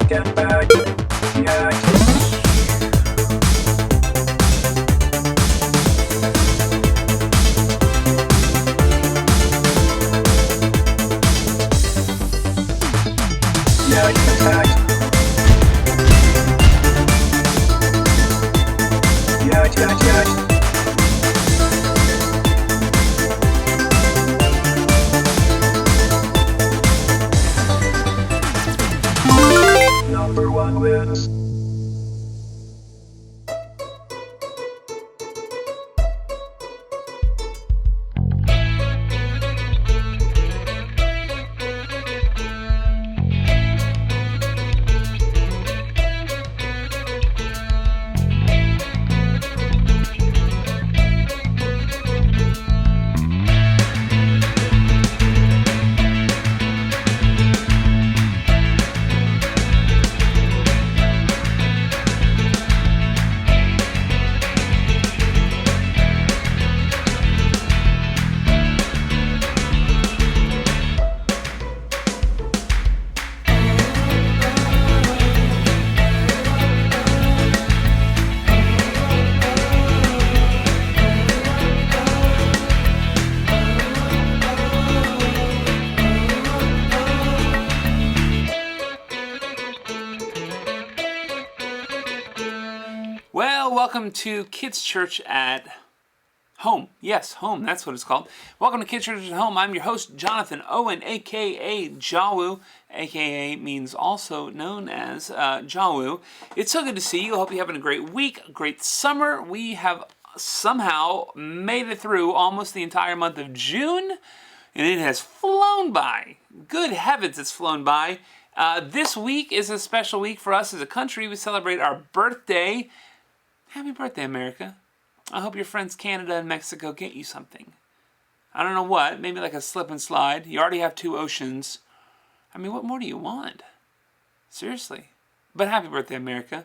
Get back. Yeah. Yeah, attack. Yeah. Number one wins. Well, welcome to Kids Church at Home. Yes, home, that's what it's called. Welcome to Kids Church at Home. I'm your host, Jonathan Owen, a.k.a. Jawu. A.k.a. means also known as Jawu. It's so good to see you. I hope you're having a great week, a great summer. We have somehow made it through almost the entire month of June, and it has flown by. Good heavens, it's flown by. This week is a special week for us as a country. We celebrate our birthday. Happy birthday, America. I hope your friends Canada and Mexico get you something. I don't know what, maybe like a slip and slide. You already have 2 oceans. I mean, what more do you want? Seriously. But happy birthday, America.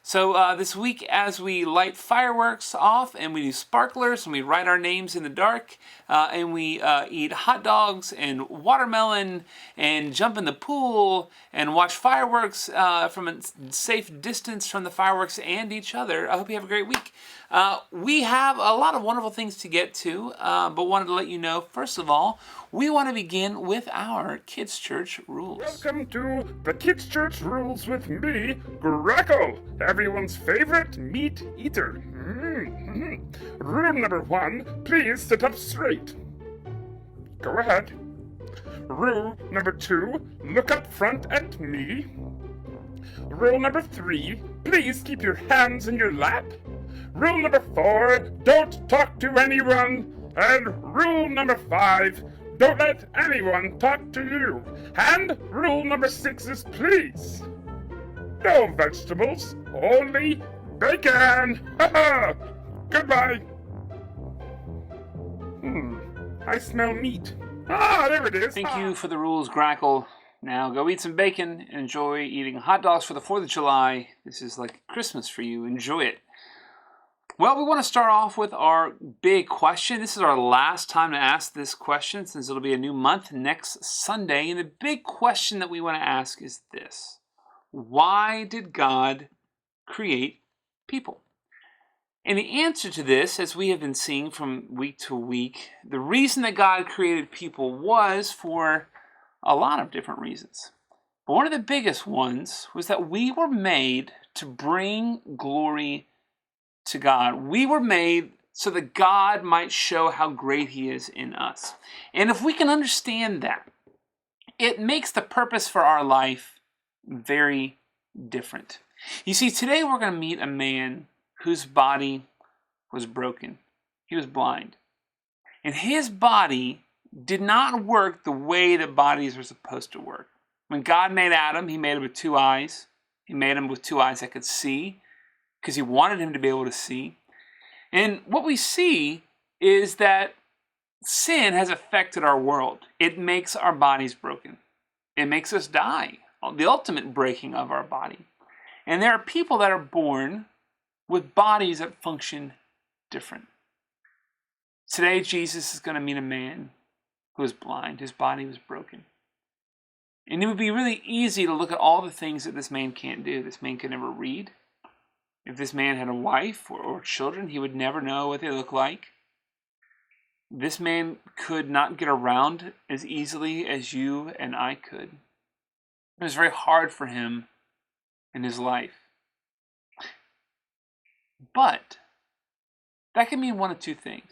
So this week, as we light fireworks off and we do sparklers and we write our names in the dark and we eat hot dogs and watermelon and jump in the pool and watch fireworks from a safe distance from the fireworks and each other, I hope you have a great week. We have a lot of wonderful things to get to, but wanted to let you know, first of all, we want to begin with our Kids Church rules. Welcome to the Kids Church Rules with me, Greco, everyone's favorite meat eater. Rule number 1, please sit up straight. Go ahead. Rule number 2, look up front at me. Rule number 3, please keep your hands in your lap. Rule number 4, don't talk to anyone. And rule number 5, don't let anyone talk to you. And rule number 6 is please. No vegetables, only bacon. Goodbye. I smell meat. Ah, there it is. Thank you for the rules, Grackle. Now go eat some bacon and enjoy eating hot dogs for the 4th of July. This is like Christmas for you. Enjoy it. Well, we want to start off with our big question. This is our last time to ask this question since it'll be a new month next Sunday. And the big question that we want to ask is this: why did God create people? And the answer to this, as we have been seeing from week to week, the reason that God created people was for a lot of different reasons. But one of the biggest ones was that we were made to bring glory to God. We were made so that God might show how great He is in us. And if we can understand that, it makes the purpose for our life very different. You see, today we're going to meet a man whose body was broken. He was blind. And his body did not work the way that bodies are supposed to work. When God made Adam, He made him with 2 eyes. He made him with 2 eyes that could see, because He wanted him to be able to see. And what we see is that sin has affected our world. It makes our bodies broken. It makes us die, the ultimate breaking of our body. And there are people that are born with bodies that function different. Today, Jesus is going to meet a man who was blind. His body was broken. And it would be really easy to look at all the things that this man can't do. This man could never read. If this man had a wife or children, he would never know what they look like. This man could not get around as easily as you and I could. It was very hard for him in his life. But that can mean one of two things.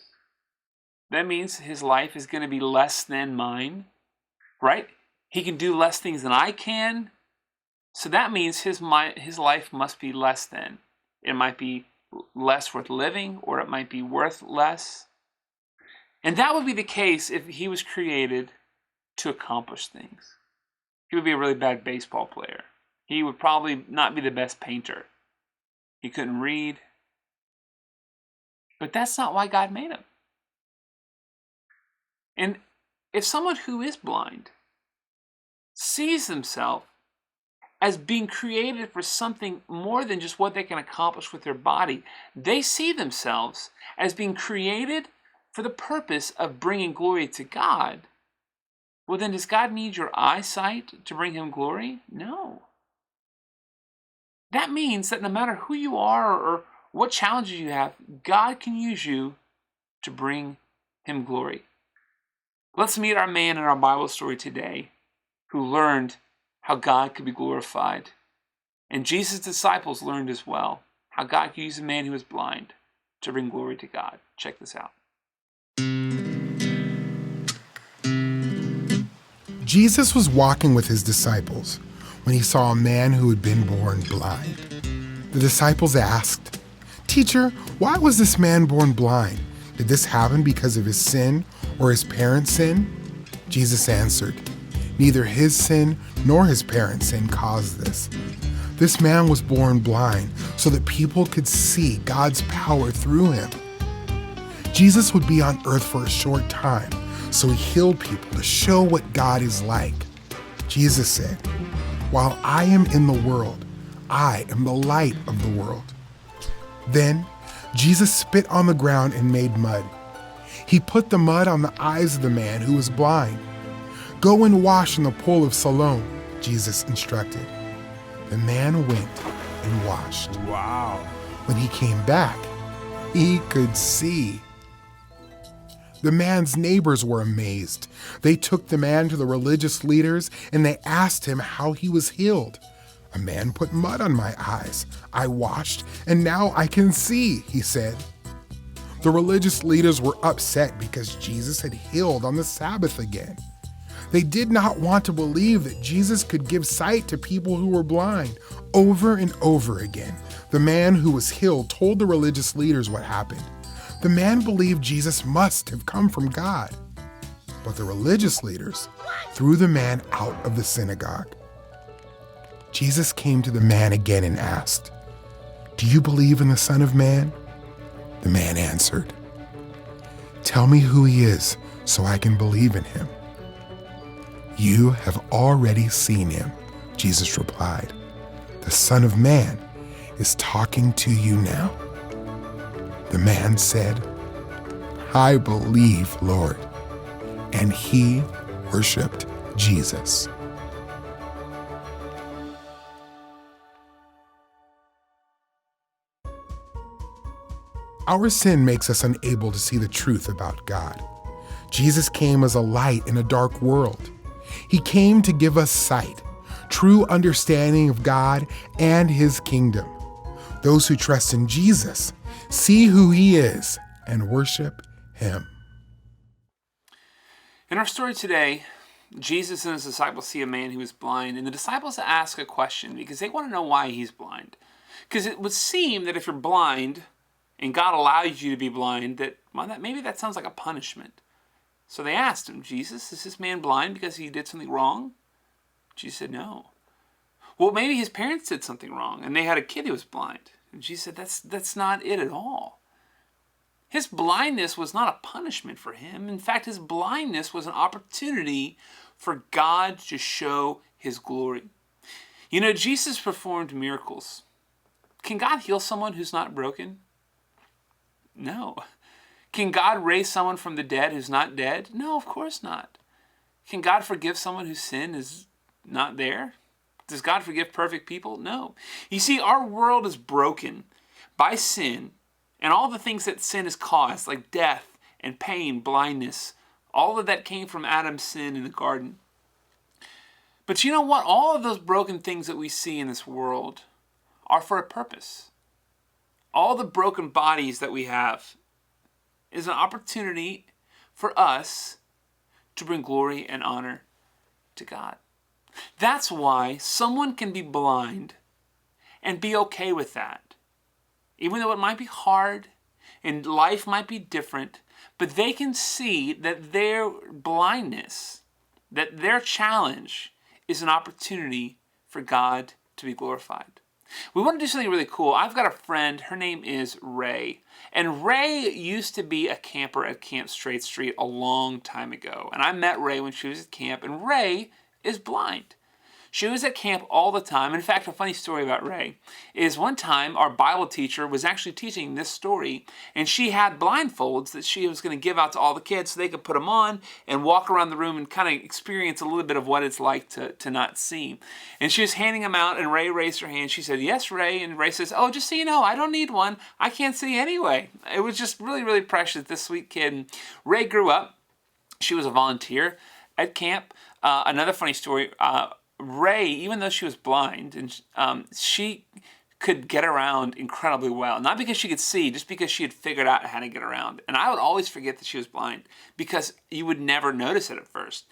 That means his life is going to be less than mine, right? He can do less things than I can. So that means his life must be less than. It might be less worth living, or it might be worth less. And that would be the case if he was created to accomplish things. He would be a really bad baseball player. He would probably not be the best painter. He couldn't read. But that's not why God made him. And if someone who is blind sees themselves as being created for something more than just what they can accomplish with their body, they see themselves as being created for the purpose of bringing glory to God. Well, then does God need your eyesight to bring him glory? No. That means that no matter who you are or what challenges you have, God can use you to bring him glory. Let's meet our man in our Bible story today who learned how God could be glorified. And Jesus' disciples learned as well how God could use a man who was blind to bring glory to God. Check this out. Jesus was walking with his disciples when he saw a man who had been born blind. The disciples asked, "Teacher, why was this man born blind? Did this happen because of his sin or his parents' sin?" Jesus answered, "Neither his sin nor his parents' sin caused this. This man was born blind so that people could see God's power through him." Jesus would be on earth for a short time, so he healed people to show what God is like. Jesus said, "While I am in the world, I am the light of the world." Then Jesus spit on the ground and made mud. He put the mud on the eyes of the man who was blind. "Go and wash in the pool of Siloam," Jesus instructed. The man went and washed. Wow. When he came back, he could see. The man's neighbors were amazed. They took the man to the religious leaders and they asked him how he was healed. "A man put mud on my eyes. I washed and now I can see," he said. The religious leaders were upset because Jesus had healed on the Sabbath again. They did not want to believe that Jesus could give sight to people who were blind. Over and over again, the man who was healed told the religious leaders what happened. The man believed Jesus must have come from God. But the religious leaders threw the man out of the synagogue. Jesus came to the man again and asked, "Do you believe in the Son of Man?" The man answered, "Tell me who he is so I can believe in him." "You have already seen him," Jesus replied. "The Son of Man is talking to you now." The man said, "I believe, Lord." And he worshiped Jesus. Our sin makes us unable to see the truth about God. Jesus came as a light in a dark world. He came to give us sight, true understanding of God and his kingdom. Those who trust in Jesus see who he is and worship him. In our story today, Jesus and his disciples see a man who is blind, and the disciples ask a question because they want to know why he's blind. Because it would seem that if you're blind and God allows you to be blind, maybe that sounds like a punishment. So they asked him, "Jesus, is this man blind because he did something wrong?" Jesus said, "No." "Well, maybe his parents did something wrong and they had a kid who was blind." And Jesus said, that's not it at all. His blindness was not a punishment for him. In fact, his blindness was an opportunity for God to show his glory. You know, Jesus performed miracles. Can God heal someone who's not broken? No. Can God raise someone from the dead who's not dead? No, of course not. Can God forgive someone whose sin is not there? Does God forgive perfect people? No. You see, our world is broken by sin and all the things that sin has caused, like death and pain, blindness. All of that came from Adam's sin in the garden. But you know what? All of those broken things that we see in this world are for a purpose. All the broken bodies that we have is an opportunity for us to bring glory and honor to God. That's why someone can be blind and be okay with that. Even though it might be hard and life might be different, but they can see that their blindness, that their challenge is an opportunity for God to be glorified. We want to do something really cool. I've got a friend, her name is Ray. And Ray used to be a camper at Camp Straight Street a long time ago. And I met Ray when she was at camp, and Ray is blind. She was at camp all the time. In fact, a funny story about Ray is one time our Bible teacher was actually teaching this story, and she had blindfolds that she was going to give out to all the kids so they could put them on and walk around the room and kind of experience a little bit of what it's like to not see. And she was handing them out, and Ray raised her hand. She said, "Yes, Ray." And Ray says, "Oh, just so you know, I don't need one. I can't see anyway." It was just really, really precious, this sweet kid. And Ray grew up. She was a volunteer at camp. Another funny story, Ray, even though she was blind, and she could get around incredibly well. Not because she could see, just because she had figured out how to get around. And I would always forget that she was blind because you would never notice it at first.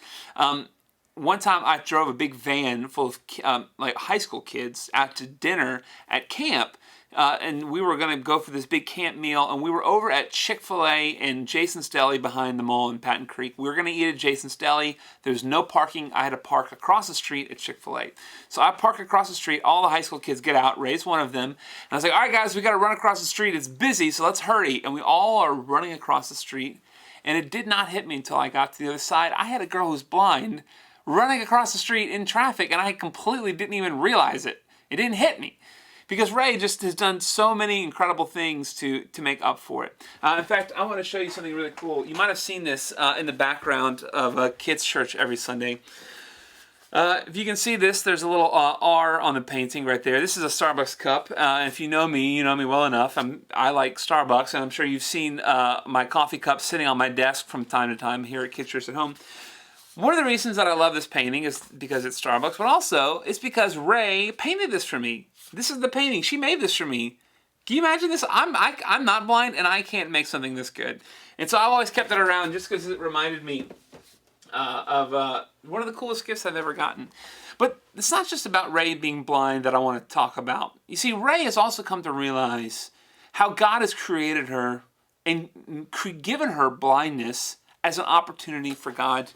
One time I drove a big van full of like high school kids out to dinner at camp. And we were going to go for this big camp meal, and we were over at Chick-fil-A and Jason's Deli behind the mall in Patton Creek. We were going to eat at Jason's Deli. There was no parking. I had to park across the street at Chick-fil-A. So I park across the street. All the high school kids get out. Ray's one of them. And I was like, "All right, guys, we got to run across the street. It's busy, so let's hurry." And we all are running across the street. And it did not hit me until I got to the other side. I had a girl who's blind running across the street in traffic, and I completely didn't even realize it. It didn't hit me. Because Ray just has done so many incredible things to make up for it. In fact, I want to show you something really cool. You might have seen this in the background of a kids' church every Sunday. If you can see this, there's a little R on the painting right there. This is a Starbucks cup. If you know me well enough. I like Starbucks, and I'm sure you've seen my coffee cup sitting on my desk from time to time here at Kids Church at Home. One of the reasons that I love this painting is because it's Starbucks, but also it's because Ray painted this for me. This is the painting. She made this for me. Can you imagine this? I'm not blind, and I can't make something this good. And so I've always kept it around just because it reminded me of one of the coolest gifts I've ever gotten. But it's not just about Ray being blind that I want to talk about. You see, Ray has also come to realize how God has created her and given her blindness as an opportunity for God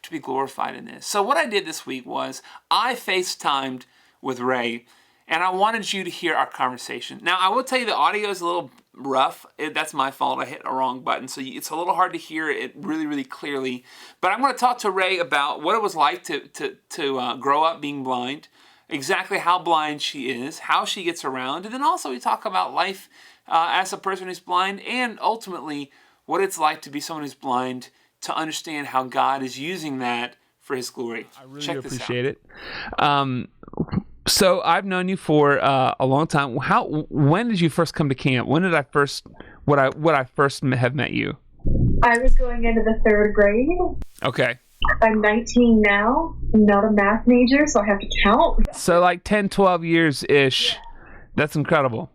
to be glorified in this. So what I did this week was I FaceTimed with Ray, and I wanted you to hear our conversation. Now, I will tell you the audio is a little rough. That's my fault. I hit a wrong button, so it's a little hard to hear it really, really clearly. But I'm going to talk to Ray about what it was like to grow up being blind, exactly how blind she is, how she gets around, and then also we talk about life as a person who's blind, and ultimately what it's like to be someone who's blind, to understand how God is using that for His glory. I really appreciate it. So I've known you for a long time. When did you first come to camp? When did I first have met you? I was going into the 3rd grade. Okay. I'm 19 now. I'm not a math major, so I have to count. So like 10, 12 years-ish. Yeah. That's incredible.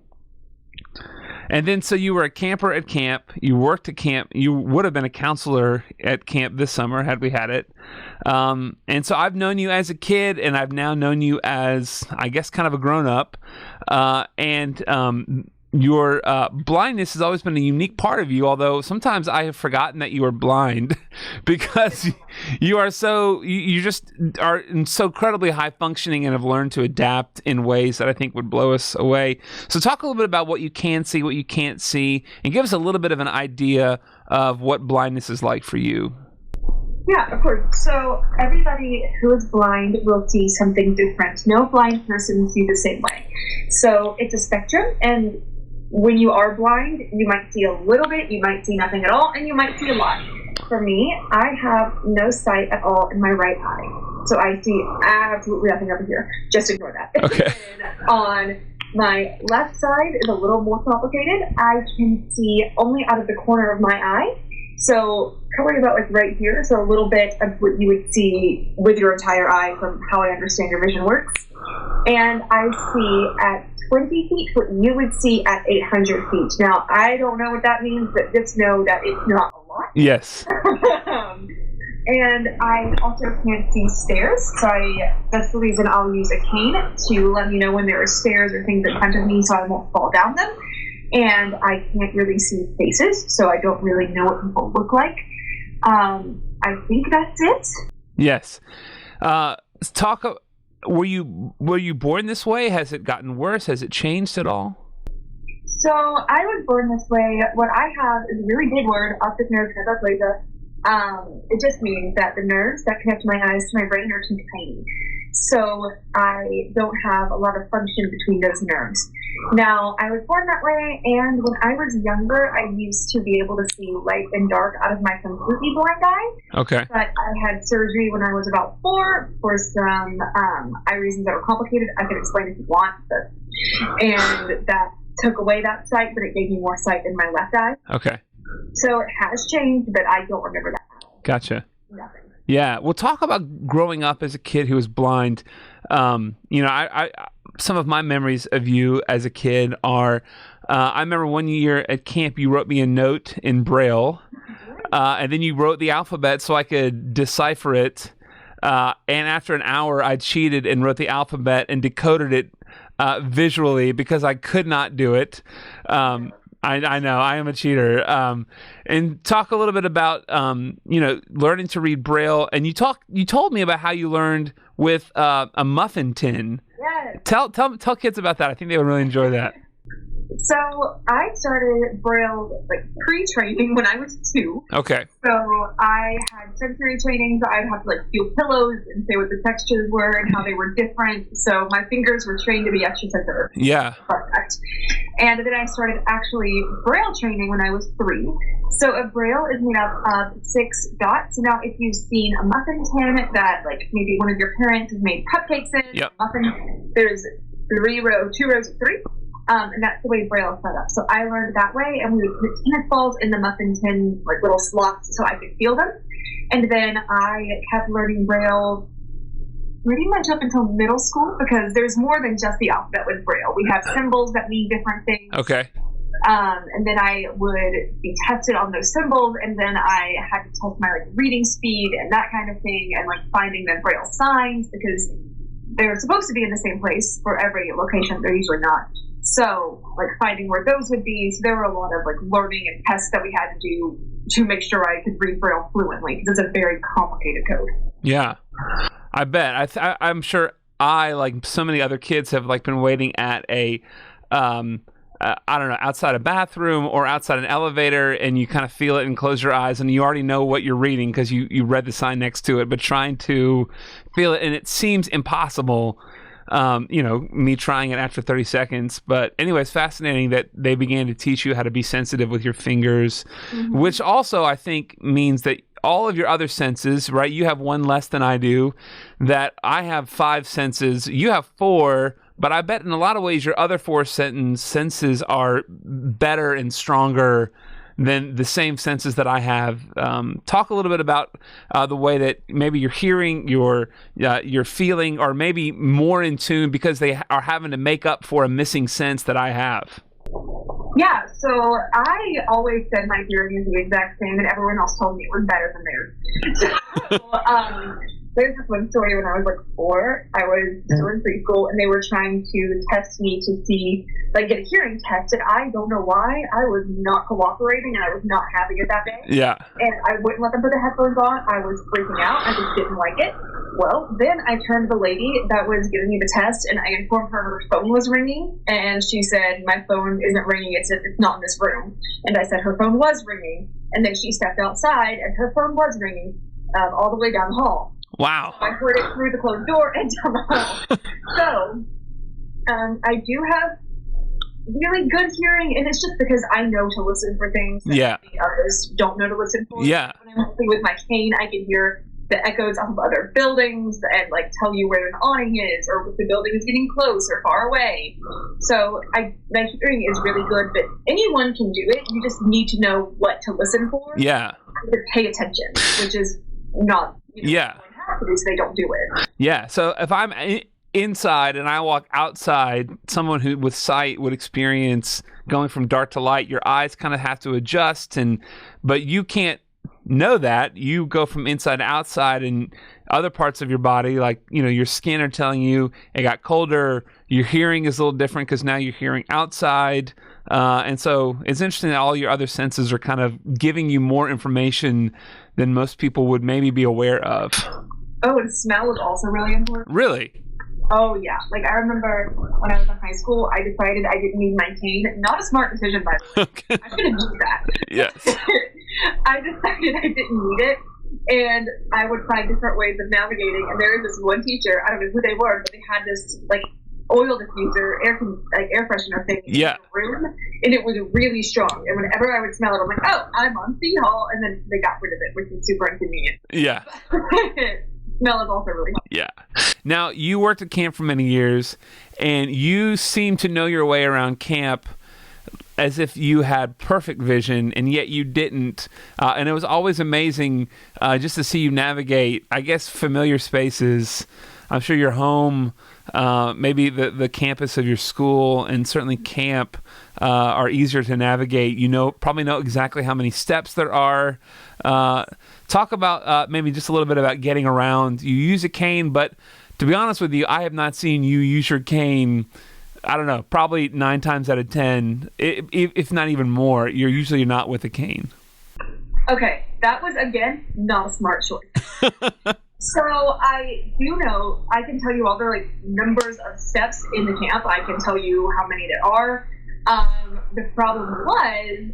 And then, so you were a camper at camp, you worked at camp, you would have been a counselor at camp this summer had we had it. And so I've known you as a kid, and I've now known you as, I guess, kind of a grown-up. Your blindness has always been a unique part of you, although sometimes I have forgotten that you are blind because you are you just are so incredibly high functioning and have learned to adapt in ways that I think would blow us away. So talk a little bit about what you can see, what you can't see, and give us a little bit of an idea of what blindness is like for you. Yeah, of course. So everybody who is blind will see something different. No blind person will see the same way. So it's a spectrum, and when you are blind, you might see a little bit, you might see nothing at all, and you might see a lot. For me, I have no sight at all in my right eye. So I see absolutely nothing over here. Just ignore that. Okay. And on my left side is a little more complicated. I can see only out of the corner of my eye. So probably about like right here. So a little bit of what you would see with your entire eye from how I understand your vision works. And I see at 20 feet what you would see at 800 feet. Now, I don't know what that means, but just know that it's not a lot. Yes. And I also can't see stairs, so that's the reason I'll use a cane to let me know when there are stairs or things in front of me so I won't fall down them. And I can't really see faces, so I don't really know what people look like. I think that's it. Yes. Were you born this way? Has it gotten worse? Has it changed at all? So I was born this way. What I have is a really big word, optic nerve hyperplasia. It just means that the nerves that connect my eyes to my brain are too tiny. So I don't have a lot of function between those nerves. Now, I was born that way, and when I was younger, I used to be able to see light and dark out of my completely blind eye. Okay. But I had surgery when I was about 4 for some eye reasons that were complicated. I can explain if you want. And that took away that sight, but it gave me more sight in my left eye. Okay. So it has changed, but I don't remember that. Gotcha. Nothing. Yeah. We'll talk about growing up as a kid who was blind. I some of my memories of you as a kid are, I remember one year at camp, you wrote me a note in Braille, and then you wrote the alphabet so I could decipher it. And after an hour, I cheated and wrote the alphabet and decoded it visually because I could not do it. I know I am a cheater. And talk a little bit about learning to read Braille. And you told me about how you learned with a muffin tin. Yes. Tell kids about that. I think they would really enjoy that. So I started Braille pre-training when I was 2. Okay. So I had sensory training, so I'd have to feel pillows and say what the textures were and how they were different. So my fingers were trained to be extra sensitive. Yeah. Perfect. And then I started actually Braille training when I was 3. So a Braille is made up of 6 dots. Now, if you've seen a muffin tin that maybe one of your parents has made cupcakes in, yep. Muffin, there's 2 rows of 3. And that's the way Braille is set up. So I learned that way, and we would put tennis balls in the muffin tin, little slots, so I could feel them. And then I kept learning Braille pretty much up until middle school, because there's more than just the alphabet with Braille. We have symbols that mean different things. Okay. And then I would be tested on those symbols, and then I had to test my reading speed and that kind of thing, and finding the Braille signs, because they're supposed to be in the same place for every location. They're usually not. So, finding where those would be. So there were a lot of, learning and tests that we had to do to make sure I could read Braille fluently, because it's a very complicated code. Yeah. I bet. I'm sure like so many other kids, have, been waiting at a, outside a bathroom or outside an elevator, and you kind of feel it and close your eyes, and you already know what you're reading because you read the sign next to it, but trying to feel it, and it seems impossible. Me trying it after 30 seconds. But anyway, it's fascinating that they began to teach you how to be sensitive with your fingers, mm-hmm. which also I think means that all of your other senses, right? You have one less than I do, that I have 5 senses. You have 4, but I bet in a lot of ways your other 4 senses are better and stronger than the same senses that I have. Talk a little bit about the way that maybe you're hearing, your feeling, or maybe more in tune because they are having to make up for a missing sense that I have. Yeah, so I always said my hearing is the exact same, and everyone else told me it was better than theirs. So, there's this one story when I was 4. I was still in preschool, and they were trying to test me to see, get a hearing test, and I don't know why I was not cooperating, and I was not having it that day. Yeah. And I wouldn't let them put the headphones on. I was freaking out. I just didn't like it. Well, then I turned to the lady that was giving me the test, and I informed her phone was ringing, and she said, my phone isn't ringing, it's not in this room. And I said her phone was ringing, and then she stepped outside, and her phone was ringing all the way down the hall. Wow. I heard it through the closed door and down the hall. So, I do have really good hearing, and it's just because I know to listen for things that Yeah. the others don't know to listen for. Yeah. When I'm working with my cane, I can hear the echoes of other buildings and like tell you where an awning is or if the building is getting close or far away. So my hearing is really good, but anyone can do it. You just need to know what to listen for. Yeah. To pay attention, which is not. Yeah. Everyone has to do, so they don't do it. Yeah. So if I'm inside and I walk outside, someone who with sight would experience going from dark to light. Your eyes kind of have to adjust, but you can't know that. You go from inside to outside, and other parts of your body, like your skin, are telling you it got colder. Your hearing is a little different because now you're hearing outside, and so it's interesting that all your other senses are kind of giving you more information than most people would maybe be aware of. Oh, and smell is also really important. Really? Oh, yeah. Like, I remember when I was in high school, I decided I didn't need my cane. Not a smart decision, by the way. Okay. I should have used that. Yes. I decided I didn't need it, and I would find different ways of navigating. And there was this one teacher, I don't know who they were, but they had this, like, oil diffuser, air freshener thing in the room, and it was really strong. And whenever I would smell it, I'm like, oh, I'm on City Hall, and then they got rid of it, which is super inconvenient. Yeah. Smell is also really helpful. Yeah. Now, you worked at camp for many years, and you seem to know your way around camp as if you had perfect vision, and yet you didn't. And it was always amazing just to see you navigate, I guess, familiar spaces. I'm sure your home, maybe the campus of your school, and certainly camp are easier to navigate. Probably know exactly how many steps there are. Talk about maybe just a little bit about getting around. You use a cane, but to be honest with you, I have not seen you use your cane, I don't know, probably 9 times out of 10, if not even more. You're usually not with a cane. Okay, that was, again, not a smart choice. So I do know, I can tell you all the numbers of steps in the camp. I can tell you how many there are. The problem was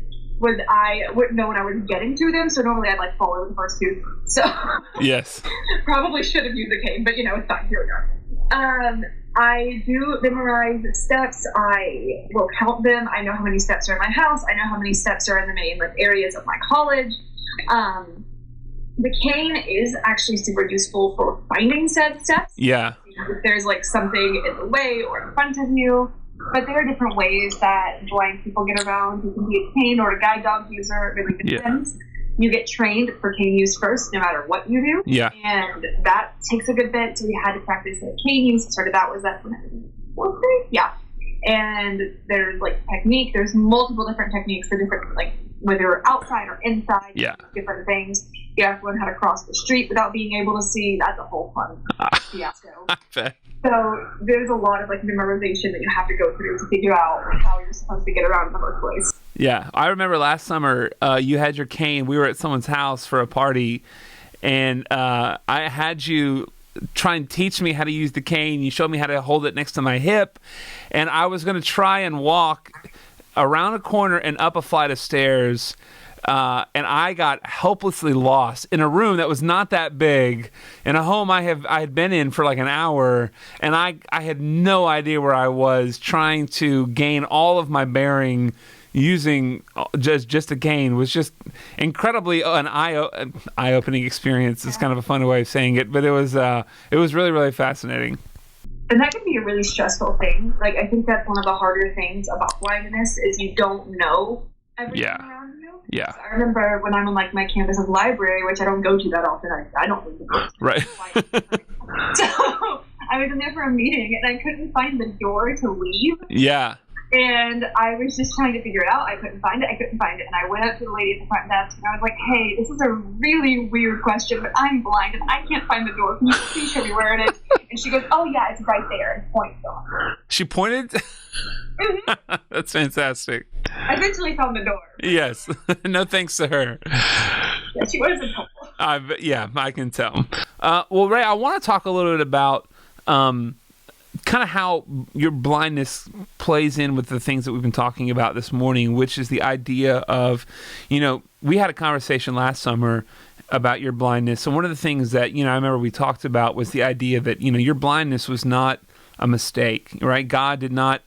I wouldn't know when I was getting to them, so normally I'd follow the first two. So yes, probably should have used a cane, but it's fine. Here we go. I do memorize steps. I will count them. I know how many steps are in my house. I know how many steps are in the main areas of my college. The cane is actually super useful for finding said steps. Yeah. If there's something in the way or in front of you. But there are different ways that blind people get around. You can be a cane or a guide dog user. It really depends. You get trained for cane use first, no matter what you do. Yeah. And that takes a good bit. So we had to practice cane use. Started that was that when I was in fourth grade? Yeah. And there's technique. There's multiple different techniques for different whether you're outside or inside. Yeah. Different things. You have to learn how to cross the street without being able to see. That's a whole fun fiasco. I bet. So there's a lot of memorization that you have to go through to figure out how you're supposed to get around in the first place. Yeah, I remember last summer you had your cane. We were at someone's house for a party, and I had you try and teach me how to use the cane. You showed me how to hold it next to my hip, and I was going to try and walk around a corner and up a flight of stairs. And I got helplessly lost in a room that was not that big, in a home I had been in for an hour, and I had no idea where I was, trying to gain all of my bearing using just a cane. Was just incredibly an eye-opening experience. It's kind of a fun way of saying it, but it was really, really fascinating. And that can be a really stressful thing. I think that's one of the harder things about blindness is you don't know everything around you. Yeah. So I remember when I'm in my campus's library, which I don't go to that often. I don't read the books. Right. So I was in there for a meeting and I couldn't find the door to leave. Yeah. And I was just trying to figure it out. I couldn't find it. And I went up to the lady at the front desk and I was like, hey, this is a really weird question, but I'm blind and I can't find the door. Can you please show me where it is? And she goes, oh yeah, it's right there. And points on her. She pointed? Mm-hmm. That's fantastic. I eventually found the door. Yes. No thanks to her. Yeah, she was helpful. Yeah, I can tell. Well, Ray, I want to talk a little bit about kind of how your blindness plays in with the things that we've been talking about this morning, which is the idea of, we had a conversation last summer about your blindness. And one of the things that, I remember we talked about was the idea that, your blindness was not a mistake, right? God did not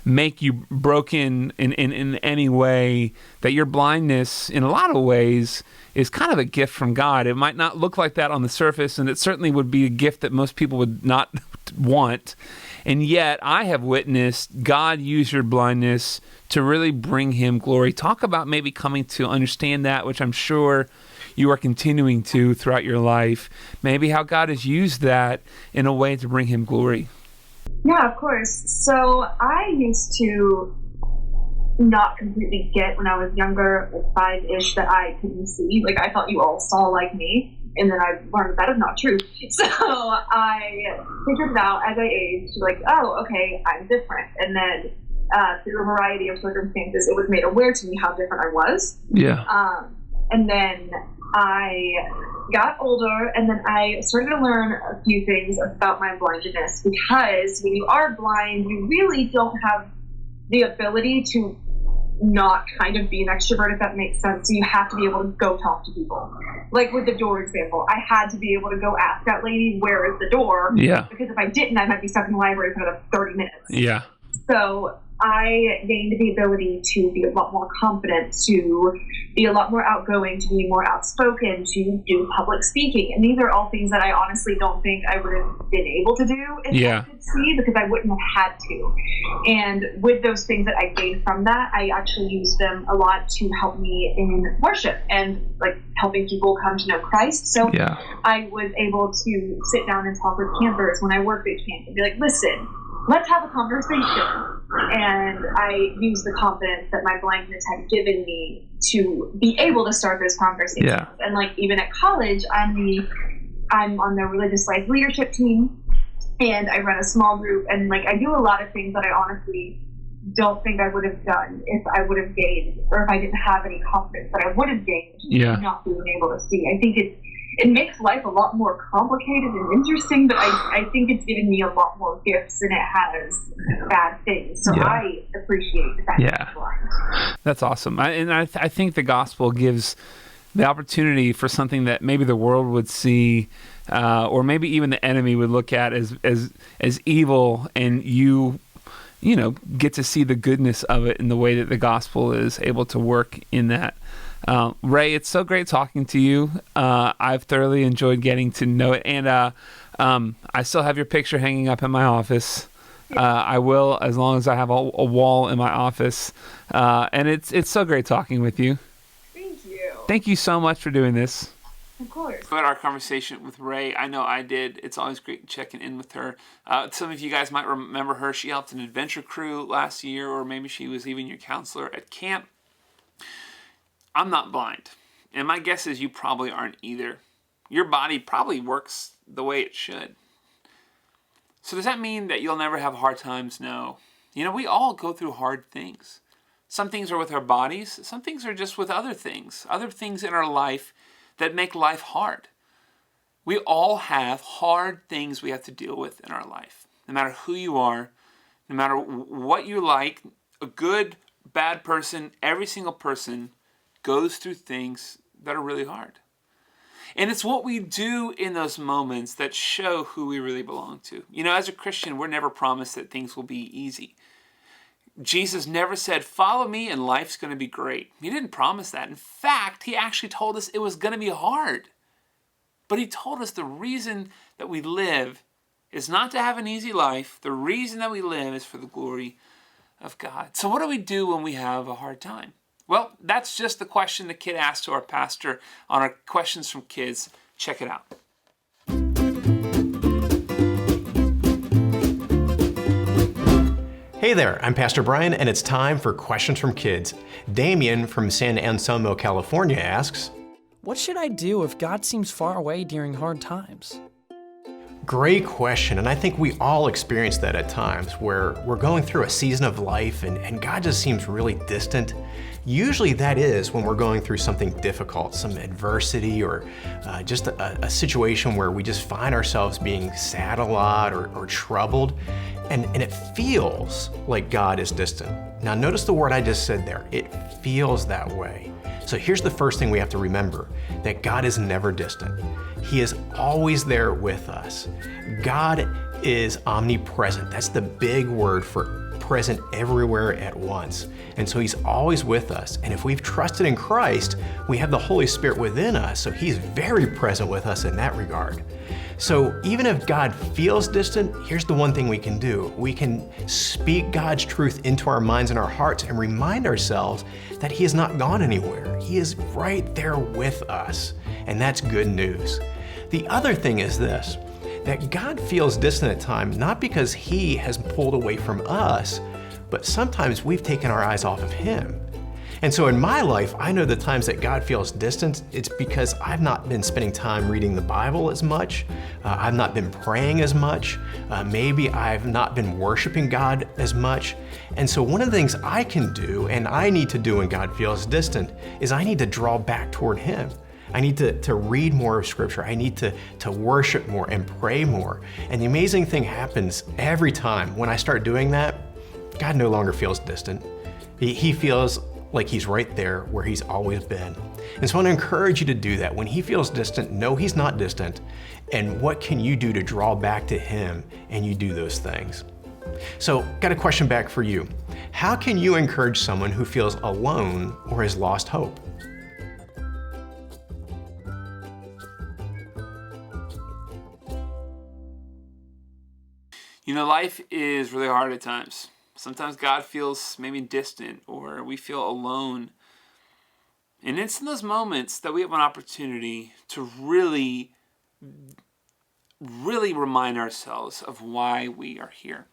make you broken in any way, that your blindness, in a lot of ways, is kind of a gift from God. It might not look like that on the surface, and it certainly would be a gift that most people would not want. And yet, I have witnessed God use your blindness to really bring him glory. Talk about maybe coming to understand that, which I'm sure you are continuing to throughout your life. Maybe how God has used that in a way to bring him glory. Yeah, of course. So I used to not completely get when I was younger, like 5-ish, that I couldn't see. Like, I thought you all saw like me. And then I learned that is not true. So I figured it out as I aged, like, oh, okay, I'm different. And then through a variety of circumstances, it was made aware to me how different I was. Yeah. And then I got older, and then I started to learn a few things about my blindness, because when you are blind, you really don't have the ability to not kind of be an extrovert, if that makes sense. So you have to be able to go talk to people. Like with the door example, I had to be able to go ask that lady, where is the door? Yeah. Because if I didn't, I might be stuck in the library for another 30 minutes. Yeah. So I gained the ability to be a lot more confident, to be a lot more outgoing, to be more outspoken, to do public speaking. And these are all things that I honestly don't think I would have been able to do if I could see, because I wouldn't have had to. And with those things that I gained from that, I actually used them a lot to help me in worship and like helping people come to know Christ. So I was able to sit down and talk with campers when I worked at camp and be like, listen, let's have a conversation. And I used the confidence that my blindness had given me to be able to start those conversations. Yeah. And like even at college, I'm on the religious life leadership team, and I run a small group, and like I do a lot of things that I honestly don't think I would have done if I would have gained, or if I didn't have any confidence that I would have gained not being able to see. I think it makes life a lot more complicated and interesting, but I think it's given me a lot more gifts than it has bad things. So I appreciate the fact that I'm blind. That's awesome. I think the gospel gives the opportunity for something that maybe the world would see, or maybe even the enemy would look at as evil, and you get to see the goodness of it in the way that the gospel is able to work in that. Ray, it's so great talking to you. I've thoroughly enjoyed getting to know it, and I still have your picture hanging up in my office. I will, as long as I have a wall in my office. And it's so great talking with you. Thank you. Thank you so much for doing this. Of course. About our conversation with Ray, I know I did. It's always great checking in with her. Some of you guys might remember her. She helped an adventure crew last year, or maybe she was even your counselor at camp. I'm not blind, and my guess is you probably aren't either. Your body probably works the way it should. So does that mean that you'll never have hard times? No. We all go through hard things. Some things are with our bodies. Some things are just with other things in our life that make life hard. We all have hard things we have to deal with in our life. No matter who you are, no matter what you like, a good, bad person, every single person goes through things that are really hard. And it's what we do in those moments that show who we really belong to. As a Christian, we're never promised that things will be easy. Jesus never said, follow me and life's going to be great. He didn't promise that. In fact, he actually told us it was going to be hard. But he told us the reason that we live is not to have an easy life. The reason that we live is for the glory of God. So what do we do when we have a hard time? Well, that's just the question the kid asked to our pastor on our Questions from Kids. Check it out. Hey there, I'm Pastor Brian, and it's time for Questions from Kids. Damien from San Anselmo, California asks, what should I do if God seems far away during hard times? Great question, and I think we all experience that at times where we're going through a season of life and God just seems really distant. Usually that is when we're going through something difficult, some adversity, or just a situation where we just find ourselves being sad a lot or troubled, and it feels like God is distant. Now notice the word I just said there, it feels that way. So here's the first thing we have to remember, that God is never distant. He is always there with us. God is omnipresent. That's the big word for present everywhere at once. And so he's always with us. And if we've trusted in Christ, we have the Holy Spirit within us. So he's very present with us in that regard. So even if God feels distant, here's the one thing we can do. We can speak God's truth into our minds and our hearts and remind ourselves that he has not gone anywhere. He is right there with us. And that's good news. The other thing is this, that God feels distant at times, not because he has pulled away from us, but sometimes we've taken our eyes off of him. And so in my life, I know the times that God feels distant, it's because I've not been spending time reading the Bible as much. I've not been praying as much. Maybe I've not been worshiping God as much. And so one of the things I can do, and I need to do when God feels distant, is I need to draw back toward him. I need to read more of Scripture. I need to worship more and pray more. And the amazing thing happens every time when I start doing that, God no longer feels distant. He feels like he's right there where he's always been. And so I want to encourage you to do that. When he feels distant, know he's not distant. And what can you do to draw back to him? And you do those things. So, got a question back for you. How can you encourage someone who feels alone or has lost hope? You know, life is really hard at times. Sometimes God feels maybe distant or we feel alone. And it's in those moments that we have an opportunity to really remind ourselves of why we are here.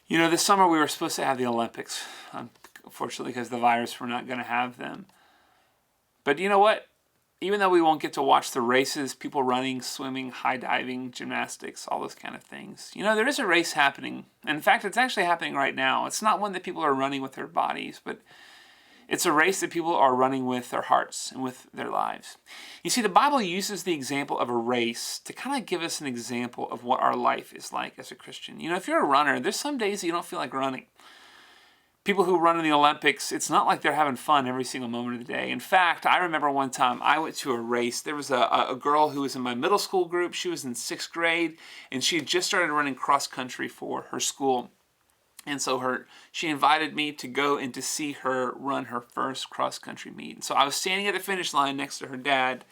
You know, this summer we were supposed to have the Olympics. Unfortunately, because of the virus, we're not going to have them. But you know what? Even though we won't get to watch the races, people running, swimming, high diving, gymnastics, all those kind of things, you know, there is a race happening. And in fact, it's actually happening right now. It's not one that people are running with their bodies, but it's a race that people are running with their hearts and with their lives. You see, the Bible uses the example of a race to kind of give us an example of what our life is like as a Christian. You know, if you're a runner, there's some days that you don't feel like running. People who run in the Olympics, it's not like they're having fun every single moment of the day. In fact, I remember one time I went to a race. There was a girl who was in my middle school group. She was in 6th grade, and she had just started running cross country for her school. And so she invited me to go and to see her run her first cross country meet. And so I was standing at the finish line next to her dad,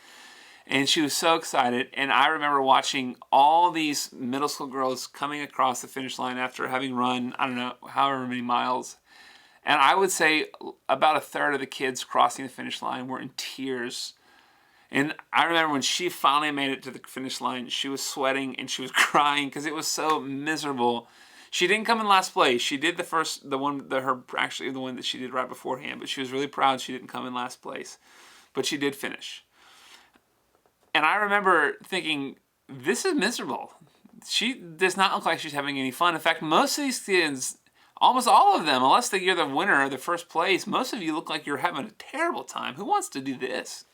and she was so excited. And I remember watching all these middle school girls coming across the finish line after having run, I don't know, however many miles. And I would say about a third of the kids crossing the finish line were in tears. And I remember when she finally made it to the finish line, she was sweating and she was crying because it was so miserable. She didn't come in last place. She did the one that she did right beforehand, but she was really proud she didn't come in last place. But she did finish. And I remember thinking, this is miserable. She does not look like she's having any fun. In fact, most of these kids, almost all of them, unless you're the winner or the first place, most of you look like you're having a terrible time. Who wants to do this?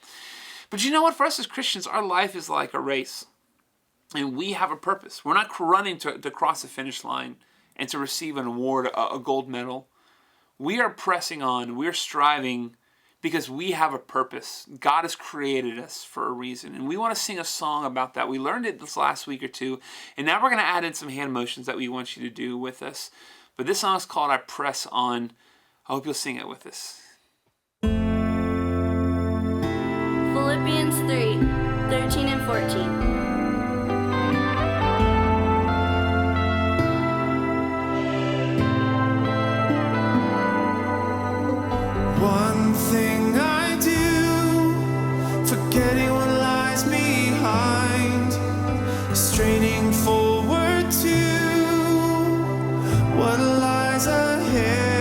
But you know what? For us as Christians, our life is like a race. And we have a purpose. We're not running to cross the finish line and to receive an award, a gold medal. We are pressing on. We're striving because we have a purpose. God has created us for a reason. And we want to sing a song about that. We learned it this last week or two. And now we're going to add in some hand motions that we want you to do with us. But this song is called I Press On. I hope you'll sing it with us. Philippians 3:13 and 14. One thing I do, forgetting what lies behind, straining forward to what lies ahead.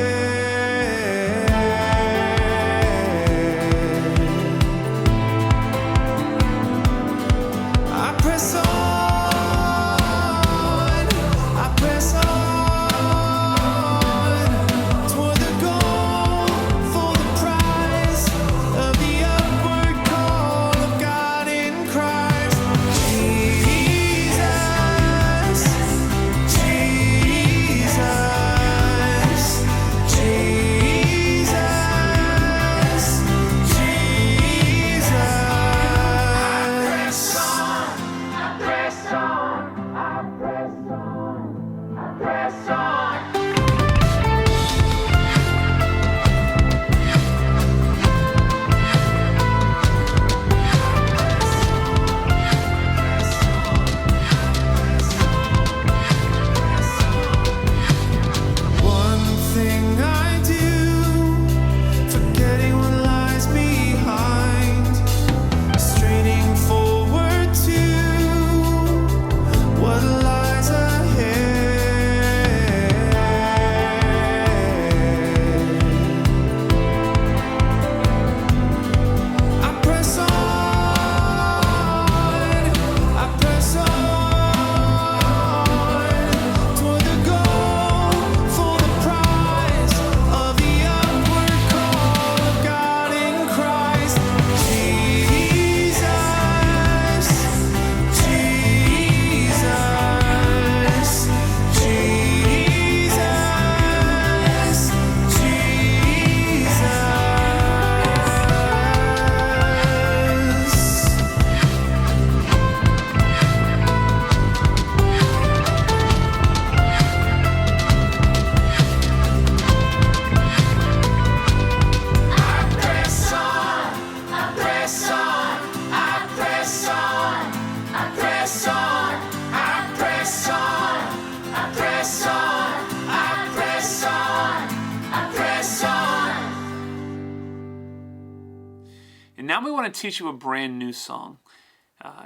now we want to teach you a brand new song.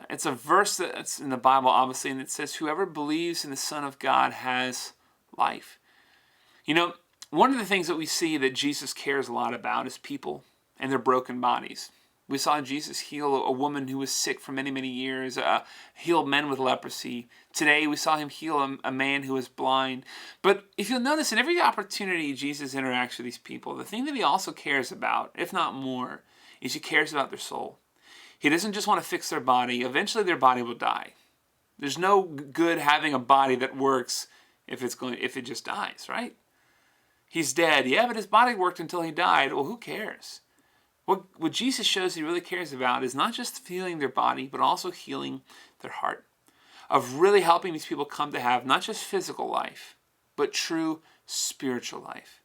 It's a verse that's in the Bible, obviously, and it says, whoever believes in the Son of God has life. You know, one of the things that we see that Jesus cares a lot about is people and their broken bodies. We saw Jesus heal a woman who was sick for many, many years, heal men with leprosy. Today we saw him heal a man who was blind. But if you'll notice, in every opportunity Jesus interacts with these people, the thing that he also cares about, if not more, is he cares about their soul. He doesn't just want to fix their body. Eventually their body will die. There's no good having a body that works if it just dies, right? He's dead. Yeah, but his body worked until he died. Well, who cares? What Jesus shows he really cares about is not just healing their body, but also healing their heart. Of really helping these people come to have not just physical life, but true spiritual life.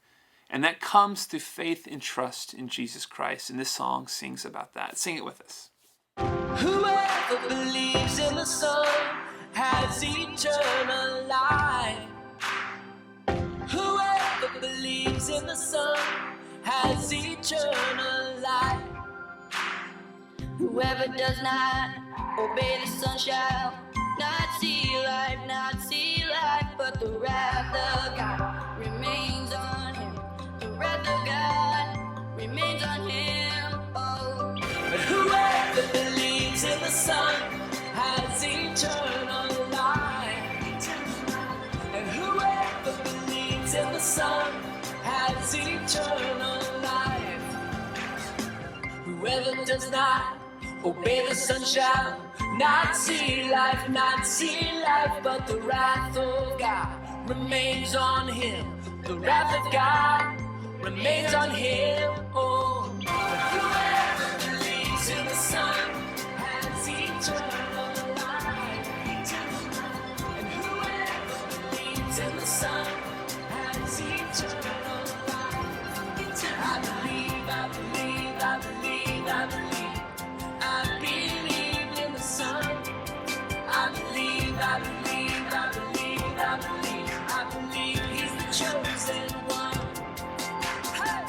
And that comes through faith and trust in Jesus Christ. And this song sings about that. Sing it with us. Whoever believes in the Son has eternal life. Whoever believes in the Son has eternal life. Whoever does not obey the Son shall not see life, but the wrath of God remains on him. The wrath of God remains on him. Oh. But whoever believes in the Son has eternal life. And whoever believes in the Son has eternal life. Whoever does not obey the Son shall not see life, but the wrath of God remains on him. The wrath of God remains on him. Oh, but whoever believes in the Son has eternal life. And whoever believes in the Son has eternal life. I believe, I believe, I believe, I believe. I believe in the Son. I believe, I believe, I believe, I believe. I believe he's the chosen one. Hey!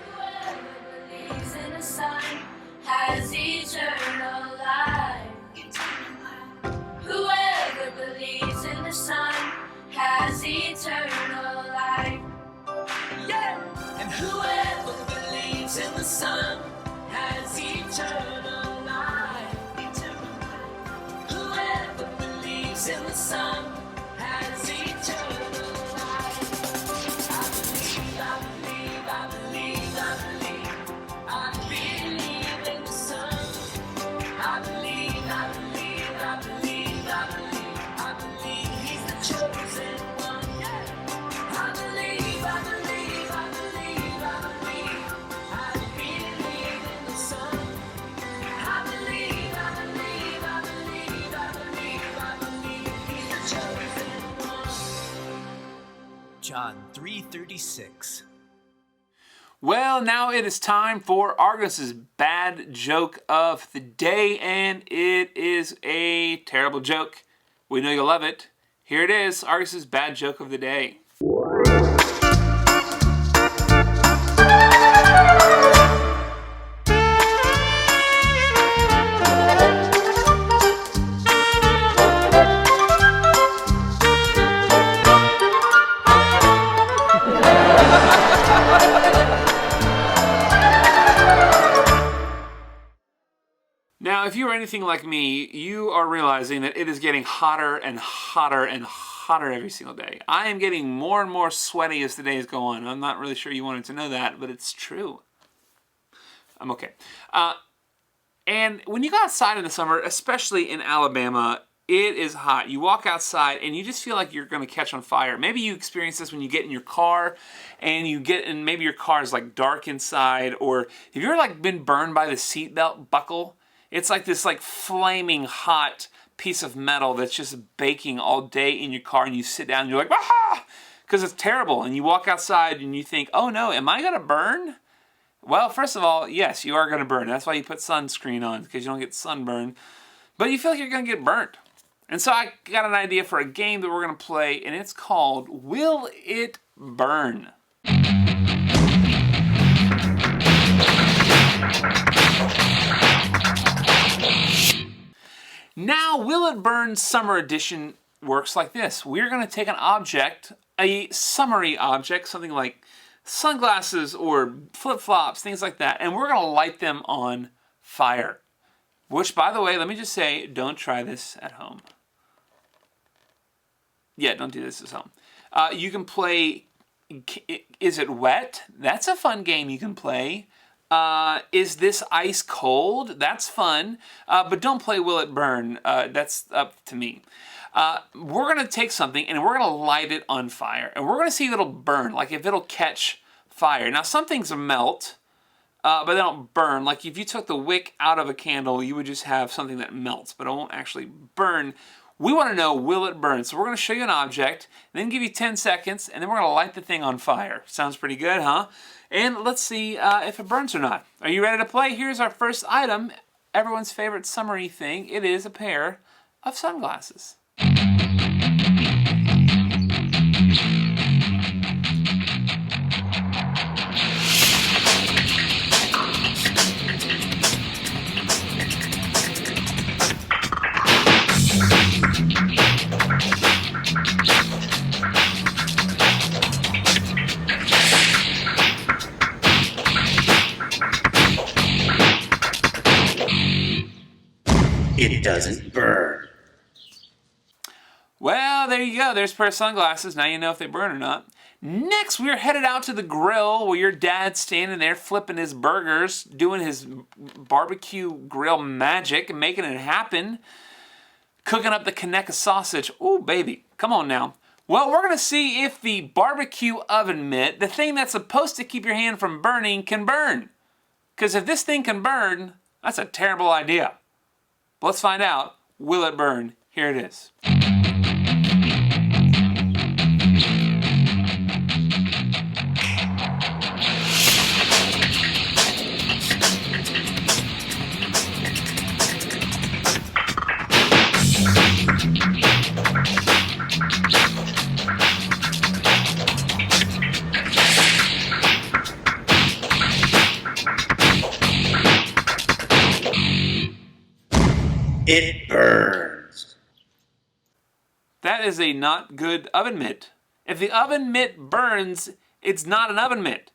Whoever believes in the Son has eternal life. Whoever believes in the Son has eternal life. Yeah! And whoever believes in the Son has eternal life. Whoever believes in the Son has eternal life. I believe, I believe, I believe, I believe. I believe in the Son. I believe, I believe, I believe, I believe. I believe he's the chosen one. Yeah! I believe, I believe, I believe, I believe. I believe in the Son. I believe, I believe, I believe, I believe, I believe he's the chosen one. John 3:36. Well, now it is time for Argus's bad joke of the day, and it is a terrible joke. We know you'll love it. Here it is, Argus's bad joke of the day. Now, if you are anything like me, you are realizing that it is getting hotter and hotter and hotter every single day. I am getting more and more sweaty as the days go on. I'm not really sure you wanted to know that, but it's true. I'm okay. And when you go outside in the summer, especially in Alabama, it is hot. You walk outside and you just feel like you're going to catch on fire. Maybe you experience this when you get in your car and maybe your car is like dark inside, or have you ever like been burned by the seatbelt buckle? It's like this like flaming hot piece of metal that's just baking all day in your car, and you sit down and you're like, ah, because it's terrible. And you walk outside and you think, oh no, am I going to burn? Well, first of all, yes, you are going to burn. That's why you put sunscreen on, because you don't get sunburn. but you feel like you're going to get burnt. And so I got an idea for a game that we're going to play, and it's called Will It Burn? Now, Will It Burn Summer Edition works like this. We're going to take an object, a summery object, something like sunglasses or flip-flops, things like that, and we're going to light them on fire. Which, by the way, let me just say, don't try this at home. Yeah, don't do this at home. You can play, Is It Wet? That's a fun game you can play. Is This Ice Cold? That's fun. But don't play Will It Burn? That's up to me. We're going to take something and we're going to light it on fire. And we're going to see if it'll burn, like if it'll catch fire. Now, some things melt, but they don't burn. Like if you took the wick out of a candle, you would just have something that melts, but it won't actually burn. We want to know, will it burn? So we're going to show you an object, then give you 10 seconds, and then we're going to light the thing on fire. Sounds pretty good, huh? And let's see if it burns or not. Are you ready to play? Here's our first item, everyone's favorite summery thing. It is a pair of sunglasses. It doesn't burn. Well, there you go. There's a pair of sunglasses. Now you know if they burn or not. Next, we're headed out to the grill where your dad's standing there flipping his burgers, doing his barbecue grill magic and making it happen. Cooking up the Conecuh sausage. Ooh, baby. Come on now. Well, we're going to see if the barbecue oven mitt, the thing that's supposed to keep your hand from burning, can burn. Because if this thing can burn, that's a terrible idea. Let's find out. Will it burn? Here it is. It burns. That is a not good oven mitt. If the oven mitt burns, it's not an oven mitt.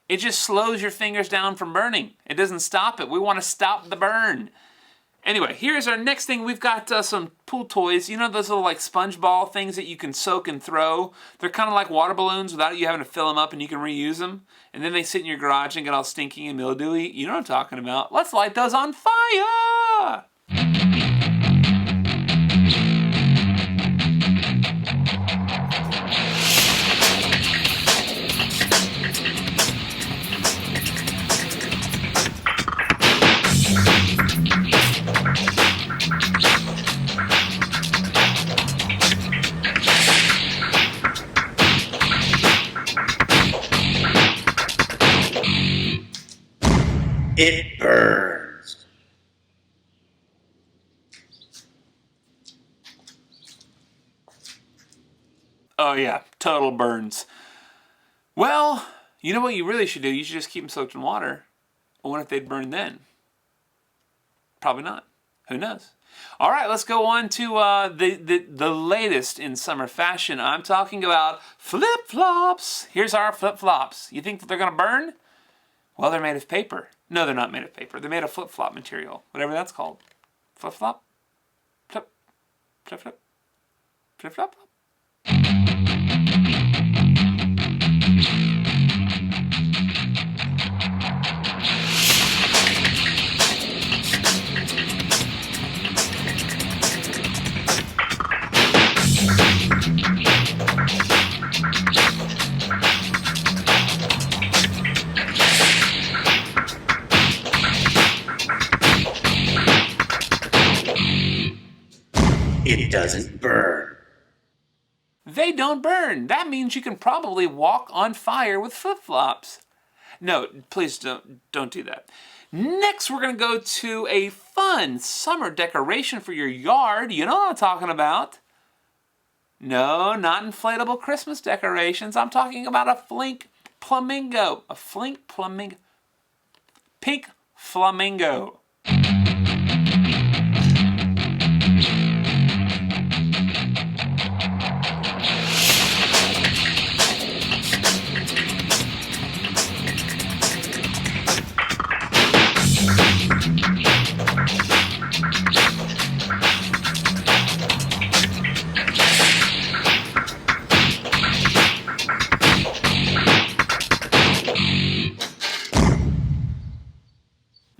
It just slows your fingers down from burning. It doesn't stop it. We want to stop the burn. Anyway, here's our next thing. We've got some pool toys. You know those little like sponge ball things that you can soak and throw? They're kind of like water balloons without you having to fill them up, and you can reuse them. And then they sit in your garage and get all stinky and mildewy. You know what I'm talking about. Let's light those on fire! It burns. Oh yeah, total burns. Well, you know what you really should do? You should just keep them soaked in water. I wonder if they'd burn then. Probably not. Who knows? All right, let's go on to the latest in summer fashion. I'm talking about flip-flops. Here's our flip-flops. You think that they're going to burn? Well, they're made of paper. No, they're not made of paper. They're made of flip-flop material, whatever that's called. Flip-flop? Flip. Flip-flop? Flip-flop? It doesn't burn. They don't burn. That means you can probably walk on fire with flip-flops. No, please don't do that. Next, we're going to go to a fun summer decoration for your yard. You know what I'm talking about. No, not inflatable Christmas decorations. I'm talking about a flink flamingo. A flink flamingo. Pink flamingo.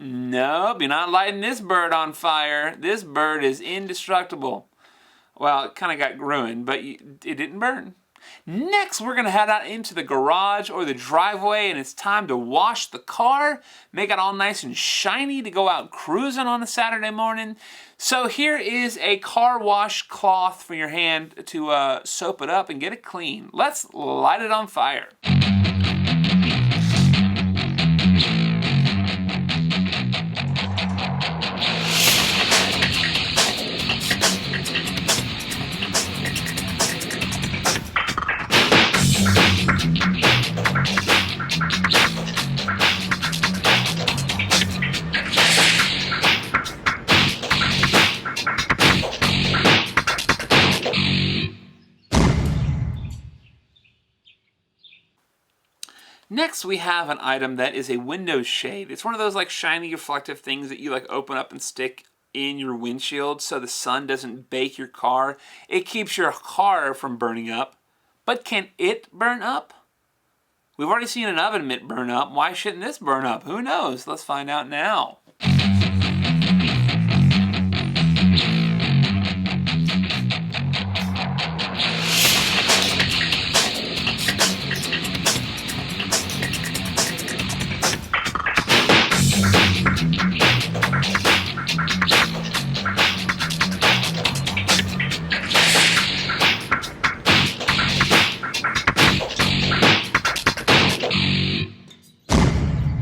Nope, you're not lighting this bird on fire. This bird is indestructible. Well, it kind of got ruined, but it didn't burn. Next, we're going to head out into the garage or the driveway, and it's time to wash the car, make it all nice and shiny to go out cruising on a Saturday morning. So here is a car wash cloth for your hand to soap it up and get it clean. Let's light it on fire. Next, we have an item that is a window shade. It's one of those like shiny reflective things that you like open up and stick in your windshield so the sun doesn't bake your car. It keeps your car from burning up. But can it burn up? We've already seen an oven mitt burn up. Why shouldn't this burn up? Who knows? Let's find out now.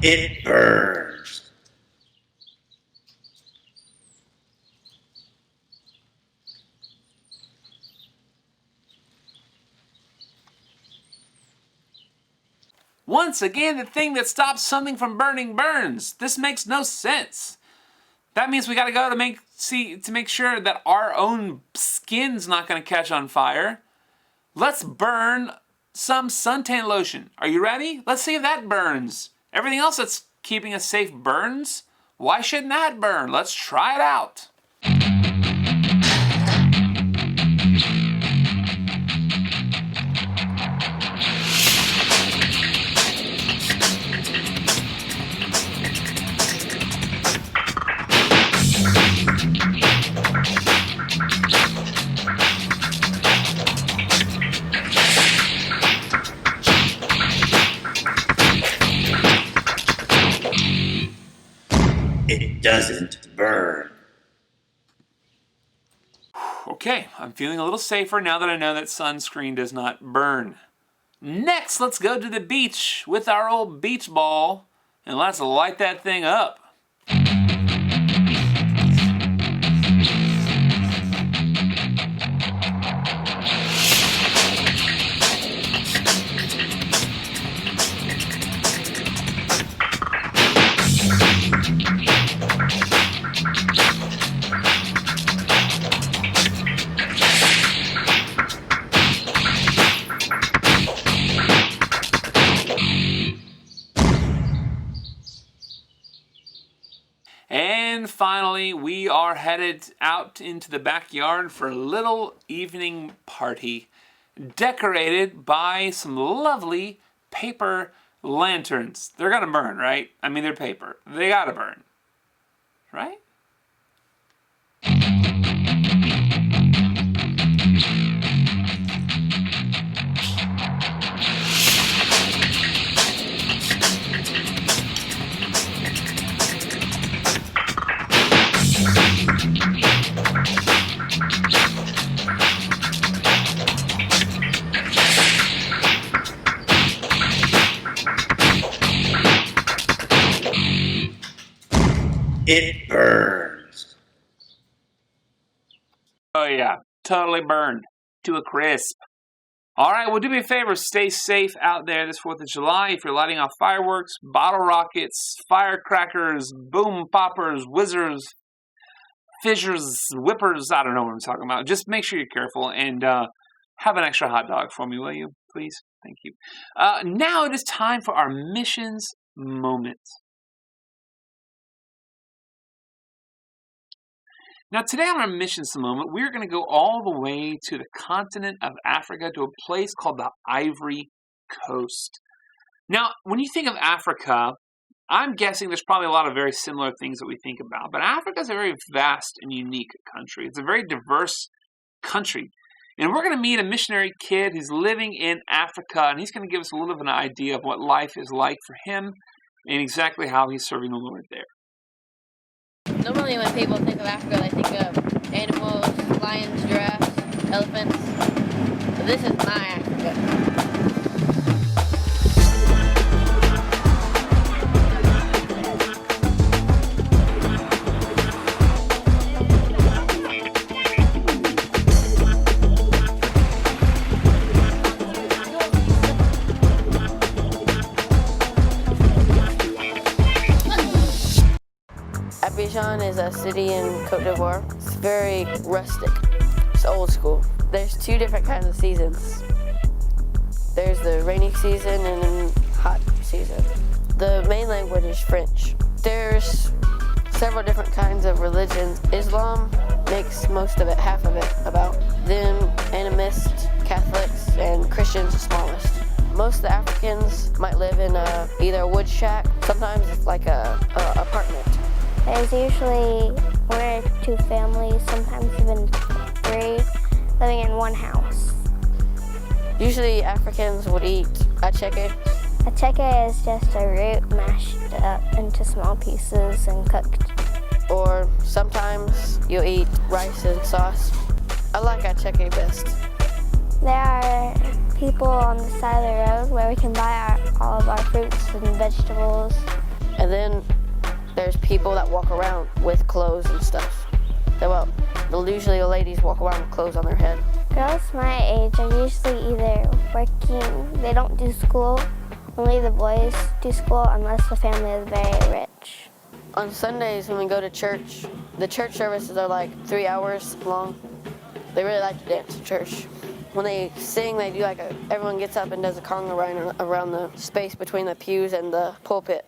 It burns. Once again, the thing that stops something from burning burns. This makes no sense. That means we gotta go to make sure that our own skin's not gonna catch on fire. Let's burn some suntan lotion. Are you ready? Let's see if that burns. Everything else that's keeping us safe burns. Why shouldn't that burn? Let's try it out. It doesn't burn. Okay, I'm feeling a little safer now that I know that sunscreen does not burn. Next, let's go to the beach with our old beach ball and let's light that thing up. And finally, we are headed out into the backyard for a little evening party decorated by some lovely paper lanterns. They're gonna burn, right? I mean, they're paper. They gotta burn, right? It burns. Oh, yeah. Totally burned to a crisp. All right, well, do me a favor. Stay safe out there this 4th of July. If you're lighting off fireworks, bottle rockets, firecrackers, boom poppers, whizzers, fissures, whippers, I don't know what I'm talking about. Just make sure you're careful and have an extra hot dog for me, will you? Please? Thank you. Now it is time for our missions moment. Now, today on our missions moment, we're going to go all the way to the continent of Africa to a place called the Ivory Coast. Now, when you think of Africa, I'm guessing there's probably a lot of very similar things that we think about. But Africa is a very vast and unique country. It's a very diverse country. And we're going to meet a missionary kid who's living in Africa, and he's going to give us a little bit of an idea of what life is like for him and exactly how he's serving the Lord there. Normally when people think of Africa, they think of animals, lions, giraffes, elephants. But this is my Africa. Abidjan is a city in Côte d'Ivoire. It's very rustic. It's old school. There's two different kinds of seasons. There's the rainy season and then hot season. The main language is French. There's several different kinds of religions. Islam makes most of it, half of it about. Then animists, Catholics, and Christians the smallest. Most of the Africans might live in either a wood shack, sometimes it's like a apartment. There's usually 1 or 2 families, sometimes even 3, living in one house. Usually Africans would eat acheke. Acheke is just a root mashed up into small pieces and cooked. Or sometimes you'll eat rice and sauce. I like acheke best. There are people on the side of the road where we can buy all of our fruits and vegetables. And then there's people that walk around with clothes and stuff. Usually the ladies walk around with clothes on their head. Girls my age are usually either working, they don't do school. Only the boys do school unless the family is very rich. On Sundays when we go to church, the church services are like 3 hours long. They really like to dance in church. When they sing, they do everyone gets up and does a conga around the space between the pews and the pulpit.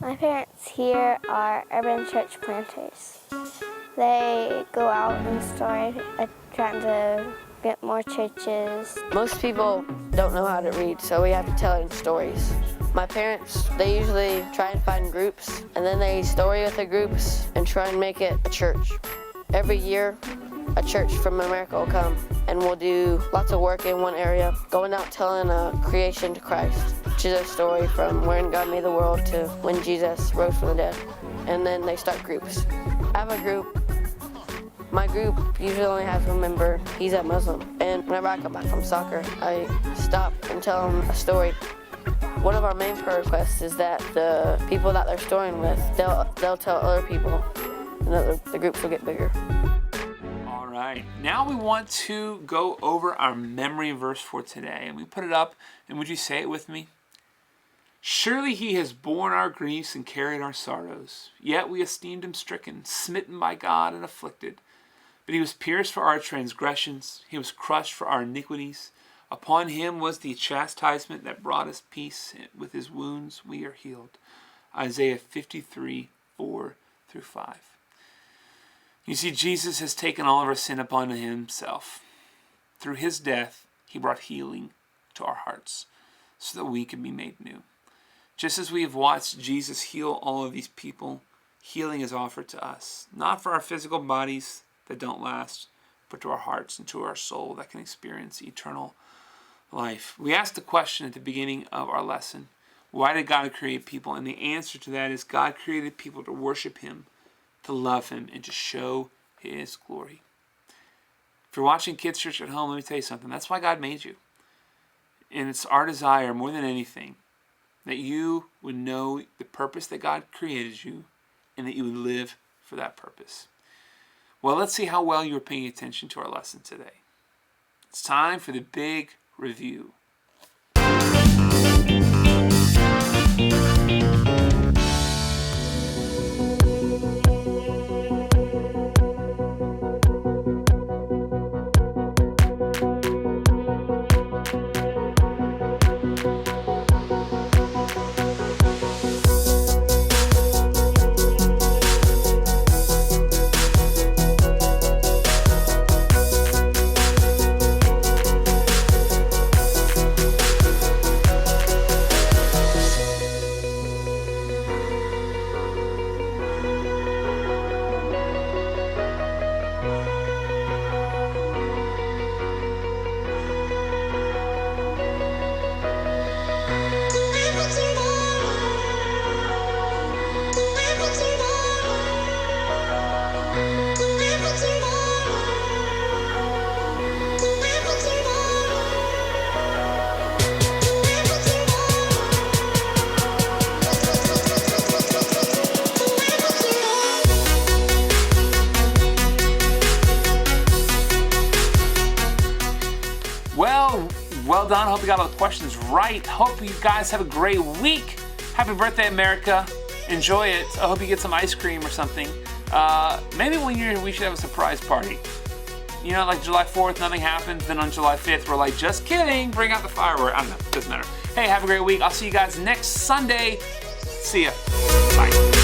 My parents here are urban church planters. They go out and start trying to get more churches. Most people don't know how to read, so we have to tell them stories. My parents, they usually try and find groups, and then they story with the groups and try and make it a church. Every year, a church from America will come, and we'll do lots of work in one area, going out telling a creation to Christ, which is a story from when God made the world to when Jesus rose from the dead. And then they start groups. I have a group. My group usually only has one member. He's a Muslim. And whenever I come back from soccer, I stop and tell him a story. One of our main prayer requests is that the people that they're storying with, they'll tell other people, and the groups will get bigger. All right, now we want to go over our memory verse for today. And we put it up, and would you say it with me? Surely he has borne our griefs and carried our sorrows. Yet we esteemed him stricken, smitten by God, and afflicted. But he was pierced for our transgressions. He was crushed for our iniquities. Upon him was the chastisement that brought us peace. With his wounds we are healed. Isaiah 53, 4 through 5. You see, Jesus has taken all of our sin upon himself. Through his death, he brought healing to our hearts so that we can be made new. Just as we have watched Jesus heal all of these people, healing is offered to us, not for our physical bodies that don't last, but to our hearts and to our soul that can experience eternal life. We asked the question at the beginning of our lesson, why did God create people? And the answer to that is God created people to worship him, to love him, and to show his glory. If you're watching Kids Church at home, let me tell you something. That's why God made you. And it's our desire, more than anything, that you would know the purpose that God created you and that you would live for that purpose. Well, let's see how well you were paying attention to our lesson today. It's time for the big review. Well done. Hope you got all the questions right. Hope you guys have a great week. Happy birthday, America. Enjoy it. I hope you get some ice cream or something. Maybe when you're here, we should have a surprise party. You know, like July 4th, nothing happens. Then on July 5th, we're like, just kidding. Bring out the fireworks. I don't know. Doesn't matter. Hey, have a great week. I'll see you guys next Sunday. See ya. Bye.